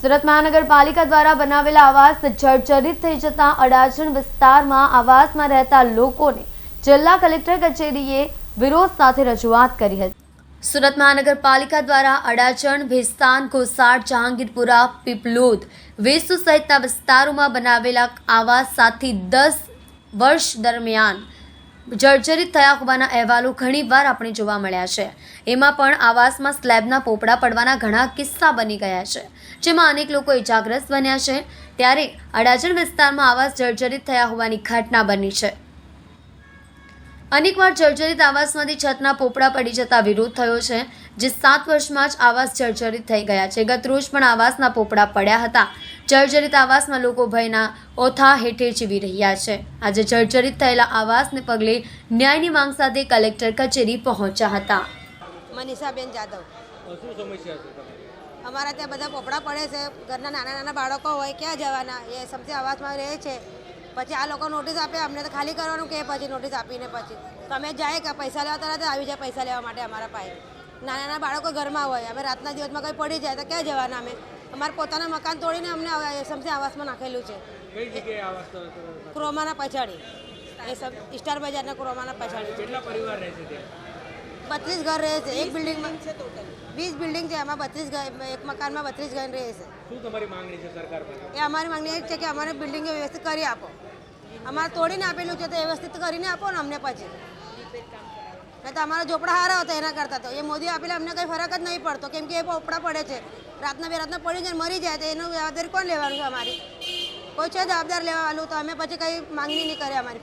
સુરત મહાનગરપાલિકા દ્વારા બનાવેલા આવાસ જર્જરિત થઈ જતા અડાજણ વિસ્તારમાં આવાસમાં રહેતા લોકોને જિલ્લા કલેક્ટર કચેરીએ વિરોધ સાથે રજૂઆત કરી હતી। સુરત મહાનગરપાલિકા દ્વારા અડાજણ, ભેસ્તાન, કોસાડ, જહાંગીરપુરા, પીપલોદ, વેસુ સહિતના વિસ્તારોમાં બનાવેલા આવાસ 7 થી 10 વર્ષ દરમિયાન જર્જરિત થયા હોવાના અહેવાલો ઘણીવાર આપણે જોવા મળ્યા છે। એમાં પણ આવાસમાં સ્લેબના પોપડા પડવાના ઘણા કિસ્સા બની ગયા છે, જેમાં અનેક લોકો ઇજાગ્રસ્ત બન્યા છે। ત્યારે અડાજણ વિસ્તારમાં આવાસ જર્જરિત થયા હોવાની ઘટના બની છે। અનેકવાર જર્જરિત આવાસમાંથી છતના પોપડા પડી જતા વિરોધ થયો છે, જે 7 વર્ષમાં જ આવાસ જર્જરિત થઈ ગયા છે। ગત રોજ પણ આવાસના પોપડા પડ્યા હતા। જર્જરિત આવાસમાં લોકો ભયના ઓથા હેઠે જીવી રહ્યા છે। આજે જર્જરિત થયેલા આવાસને પગલે ન્યાયની માંગ સાથે કલેક્ટર કચેરી પહોંચ્યા હતા। મનીષાબેન જાદવ, શું સમસ્યા છે તમારી? અમારા ત્યાં બધા પોપડા પડે છે। ઘરના નાના નાના બાળકો હોય, ક્યાં જવાના? એ સમજે આવાસમાં રહે છે। પછી આ લોકો નોટિસ આપે, અમને તો ખાલી કરવાનું કે પછી નોટિસ આપીને પછી તમે જાય કે પૈસા લેવા તરત આવી જાય પૈસા લેવા માટે અમારા પાસે। નાના નાના બાળકો ઘરમાં હોય, અમે રાતના દિવસમાં કંઈ પડી જાય તો ક્યાં જવાના? અમે અમારા પોતાના મકાન તોડીને અમને સમજે આવાસમાં નાખેલું છે। કઈ જગ્યાએ આવાસ ક્રોમાના પછાડી, એ સ્ટાર બજારના ક્રોમાના પછાડી। કેટલા પરિવાર રહે છે ત્યાં? 32 ઘર રહે છે એક બિલ્ડિંગમાં। 20 બિલ્ડિંગ છે, એમાં 32 ઘર, એક મકાનમાં 32 ઘર રહે છે। શું તમારી માંગણી છે સરકાર પાસે? એ અમારી માંગણી એ જ છે કે અમારે બિલ્ડિંગ વ્યવસ્થિત કરી આપો। અમારે તોડીને આપેલું છે તો વ્યવસ્થિત કરીને આપો ને અમને પછી। નહીં તો અમારા ઝોપડા હારા હતા એના કરતાં તો એ મોદી આપેલા અમને કંઈ ફરક જ નહીં પડતો, કેમ કે એ પોપડા પડે છે રાતના રાતના પડી જાય મરી જાય તો એનું જવાબદારી કોણ લેવાનું છે? અમારી કોઈ છે જવાબદાર લેવાનું? તો અમે પછી કંઈ માંગણી નહીં કરે અમારી।